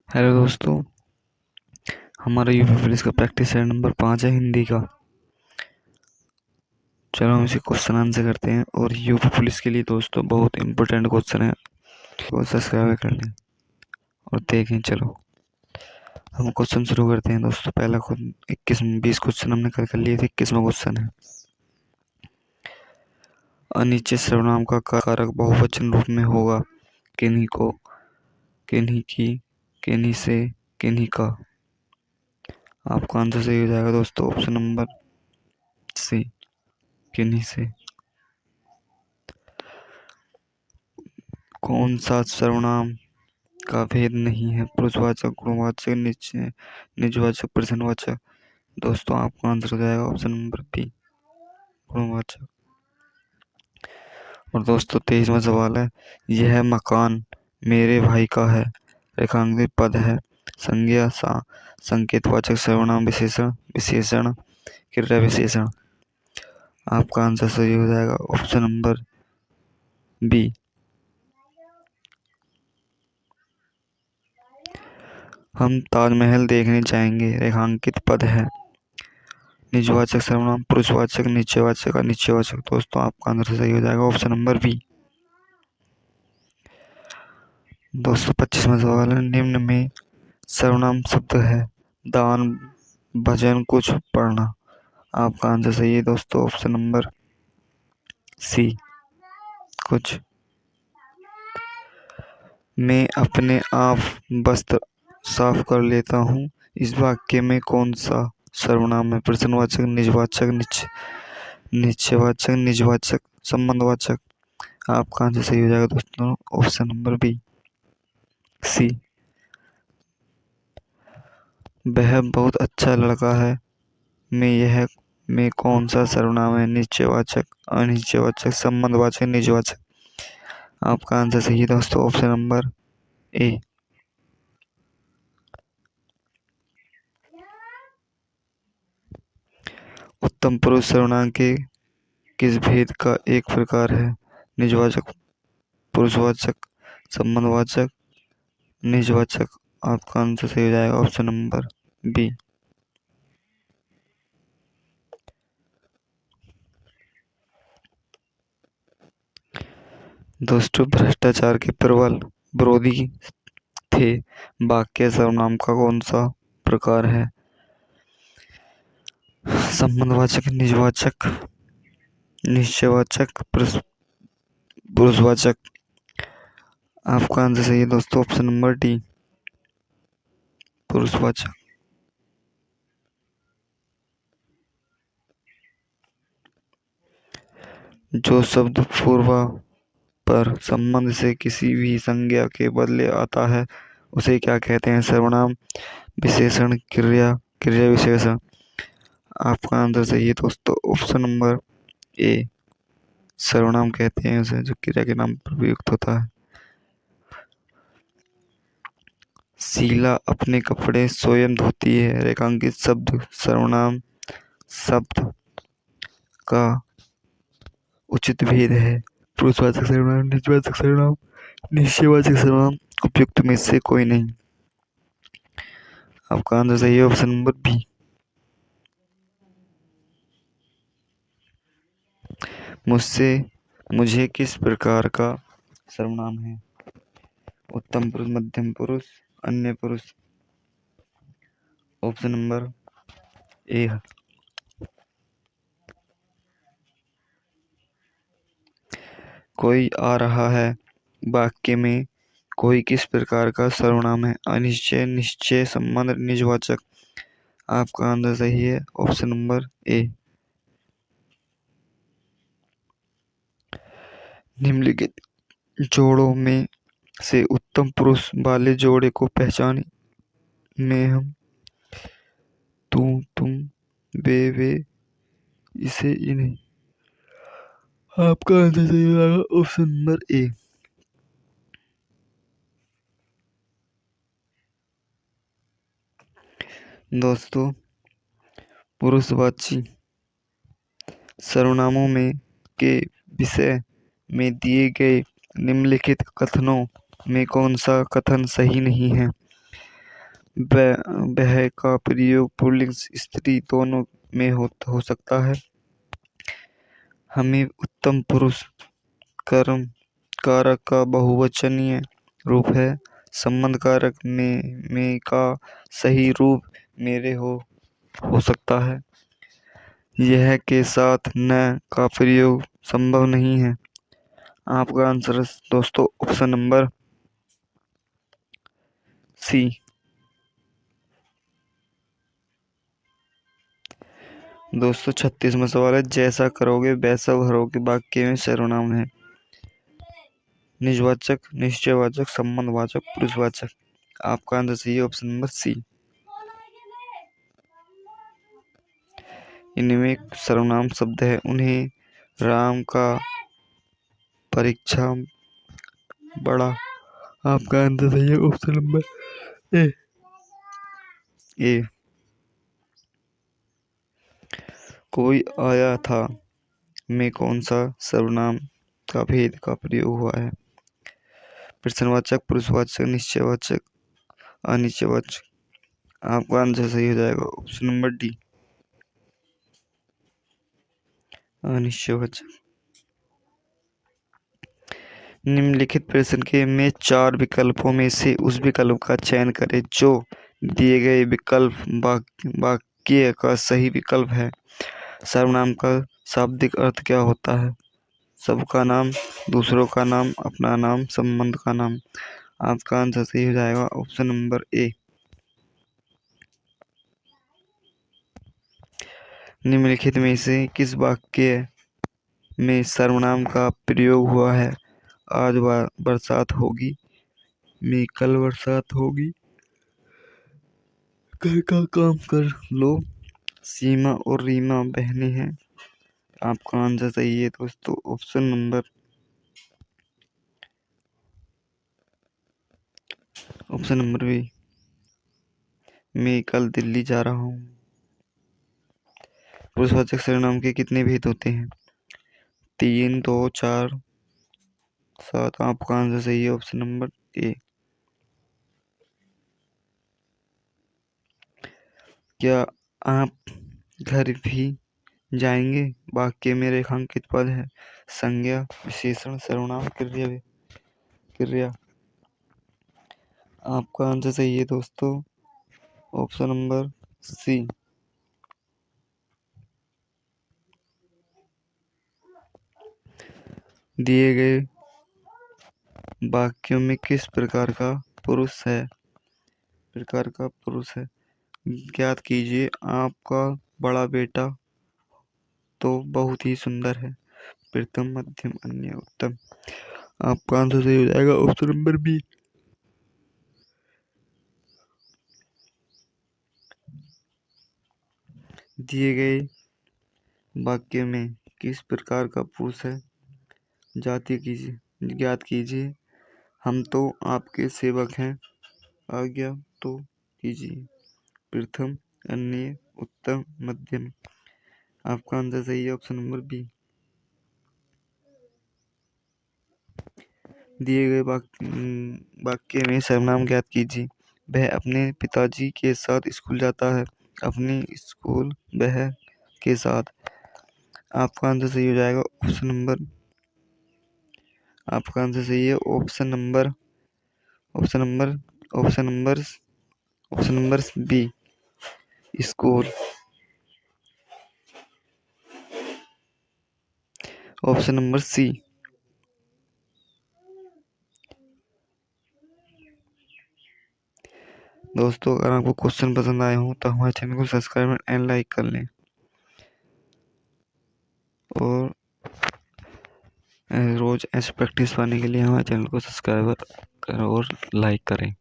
Hello दोस्तों, हमारा UP police का प्रैक्टिस सेट नंबर 5 है हिंदी का। चलो हम इसे क्वेश्चन आंसर करते हैं। और यूपी पुलिस के लिए दोस्तों बहुत इंपॉर्टेंट क्वेश्चन है, वो सब्सक्राइब कर लें और देखें। चलो हम क्वेश्चन शुरू करते हैं दोस्तों। पहला खुद 20 क्वेश्चन हमने कर लिए थे। 21वां क्वेश्चन है, अनिश्चित सर्वनाम का कारक बहुवचन रूप में होगा किन्हीं को, किन्हीं की, किन्हीं से, किन्हीं का। आपका आंसर सही हो जाएगा दोस्तों, ऑप्शन नंबर सी, किन्हीं से। कौन सा सर्वनाम का भेद नहीं है? पुरुषवाचक, गुणवाचक, निजवाचक, प्रश्नवाचक। दोस्तों आपका आंसर हो जाएगा ऑप्शन नंबर बी, गुणवाचक। और दोस्तों 23वां सवाल है, यह मकान मेरे भाई का है, रेखांकित पद है, संज्ञा संकेतवाचक, सर्वनाम, विशेषण, विशेषण, क्रिया विशेषण। आपका आंसर सही हो जाएगा ऑप्शन नंबर बी। हम ताजमहल देखने जाएंगे, रेखांकित पद है, निजवाचक, सर्वनाम, पुरुषवाचक, निश्चयवाचक, अनिश्चयवाचक। दोस्तों आपका आंसर सही हो जाएगा ऑप्शन नंबर बी। दोस्तों 25वां सवाल है, निम्न में सर्वनाम शब्द है, दान, भजन, कुछ, पढ़ना। आपका आंसर सही है दोस्तों, ऑप्शन नंबर सी, कुछ। मैं अपने आप वस्त्र साफ कर लेता हूँ, इस वाक्य में कौन सा सर्वनाम है? प्रश्नवाचक, निजवाचक, निश्चयवाचक, निजवाचक, संबंधवाचक। आपका आंसर सही हो जाएगा दोस्तों, ऑप्शन नंबर बी, सी। वह बहुत अच्छा लड़का है, में कौन सा सर्वनाम है? निश्चयवाचक, अनिश्चयवाचक, संबंधवाचक, निजवाचक। आपका आंसर सही है दोस्तों, ऑप्शन नंबर ए। उत्तम पुरुष सर्वनाम के किस भेद का एक प्रकार है? निजवाचक, पुरुषवाचक, संबंधवाचक, निजवाचक। आपका आंसर सही हो जाएगा ऑप्शन नंबर बी। दोस्तों भ्रष्टाचार के प्रबल विरोधी थे, वाक्य सर्वनाम का कौन सा प्रकार है? संबंधवाचक, निजवाचक, निश्चयवाचक, पुरुषवाचक। आपका आंसर सही है दोस्तों, ऑप्शन नंबर डी, पुरुषवाचक। जो शब्द पूर्व पर संबंध से किसी भी संज्ञा के बदले आता है उसे क्या कहते हैं? सर्वनाम, विशेषण, क्रिया, क्रिया विशेषण। आपका आंसर सही है दोस्तों, ऑप्शन नंबर ए, सर्वनाम कहते हैं उसे जो क्रिया के नाम पर प्रयुक्त होता है। शीला अपने कपड़े स्वयं धोती है, रेखांकित शब्द सर्वनाम शब्द का उचित भेद है। पुरुषवाचक सर्वनाम, निजवाचक सर्वनाम, निश्चयवाचक सर्वनाम, उपयुक्त में से कोई नहीं। आपका आंसर सही है ऑप्शन नंबर बी। मुझे किस प्रकार का सर्वनाम है? उत्तम पुरुष, मध्यम पुरुष, अन्य पुरुष। Option number A. कोई आ रहा है वाक्य में कोई किस प्रकार का सर्वनाम है? अनिश्चय, निश्चय, संबंध, निजवाचक। आपका आंसर सही है ऑप्शन नंबर ए। निम्नलिखित जोड़ों में से उत्तम पुरुष वाले जोड़े को पहचाने में हम तू, तुम, वे, इसे, इन्हें। आपका आंसर सही होगा ऑप्शन नंबर ए। दोस्तों पुरुषवाची सर्वनामों में के विषय में दिए गए निम्नलिखित कथनों में कौन सा कथन सही नहीं है? वह का प्रयोग पुल्लिंग स्त्री दोनों में हो सकता है। हमें उत्तम पुरुष कर्म कारक का बहुवचनीय रूप है। संबंध कारक में का सही रूप मेरे हो सकता है। यह के साथ न का प्रयोग संभव नहीं है। आपका आंसर है दोस्तों ऑप्शन नंबर सी। दोस्तों 36वां सवाल है, जैसा करोगे वैसा भरोगे वाक्य में सर्वनाम है। निजवाचक, निश्चयवाचक, संबंधवाचक, पुरुषवाचक। आपका आंसर सही है ऑप्शन नंबर सी। इनमें सर्वनाम शब्द है। उन्हें राम का परीक्षा बड़ा। आपका आंसर सही है ऑप्शन नंबर ए। कोई आया था में कौन सा सर्वनाम का भेद का प्रयोग हुआ है? प्रश्नवाचक, पुरुषवाचक, निश्चयवाचक, अनिश्चयवाचक। आपका आंसर सही हो जाएगा ऑप्शन नंबर डी, अनिश्चयवाचक। निम्नलिखित प्रश्न के में 4 विकल्पों में से उस विकल्प का चयन करें जो दिए गए विकल्प वाक्य का सही विकल्प है। सर्वनाम का शाब्दिक अर्थ क्या होता है? सबका नाम, दूसरों का नाम, अपना नाम, संबंध का नाम। आपका आंसर सही हो जाएगा ऑप्शन नंबर ए। निम्नलिखित में से किस वाक्य में सर्वनाम का प्रयोग हुआ है? आज बरसात होगी, में कल बरसात होगी, घर का काम कर लो, सीमा और रीमा बहनें हैं। आपका आंसर सही है दोस्तों ऑप्शन नंबर बी, मैं कल दिल्ली जा रहा हूँ। पुरुषवाचक सर्वनाम के कितने भेद होते हैं? 3, 2, 4, 7। आपका आंसर सही है ऑप्शन नंबर ए। क्या आप घर भी जाएंगे वाक्य में रेखांकित पद है। संज्ञा, विशेषण, सर्वनाम, क्रिया। आपका आंसर सही है दोस्तों ऑप्शन नंबर सी। दिए गए वाक्यों में किस प्रकार का पुरुष है? ज्ञात कीजिए। आपका बड़ा बेटा तो बहुत ही सुंदर है। प्रथम, मध्यम, अन्य, उत्तम। आपका आंसर सही हो जाएगा ऑप्शन नंबर बी। दिए गए वाक्य में किस प्रकार का पुरुष है? ज्ञात कीजिए। हम तो आपके सेवक हैं, आज्ञा तो कीजिए। प्रथम, अन्य, उत्तम, मध्यम। आपका आंसर सही है ऑप्शन नंबर बी। दिए गए वाक्य में सर्वनाम ज्ञात कीजिए। वह अपने पिताजी के साथ स्कूल जाता है। अपने स्कूल वह के साथ। आपका आंसर सही हो जाएगा option number B, school. Option number C. दोस्तों अगर आपको क्वेश्चन पसंद आए हो तो हमारे चैनल को सब्सक्राइब एंड लाइक कर लें और रोज ऐसे प्रैक्टिस पाने के लिए हमारे चैनल को सब्सक्राइब करें और लाइक करें।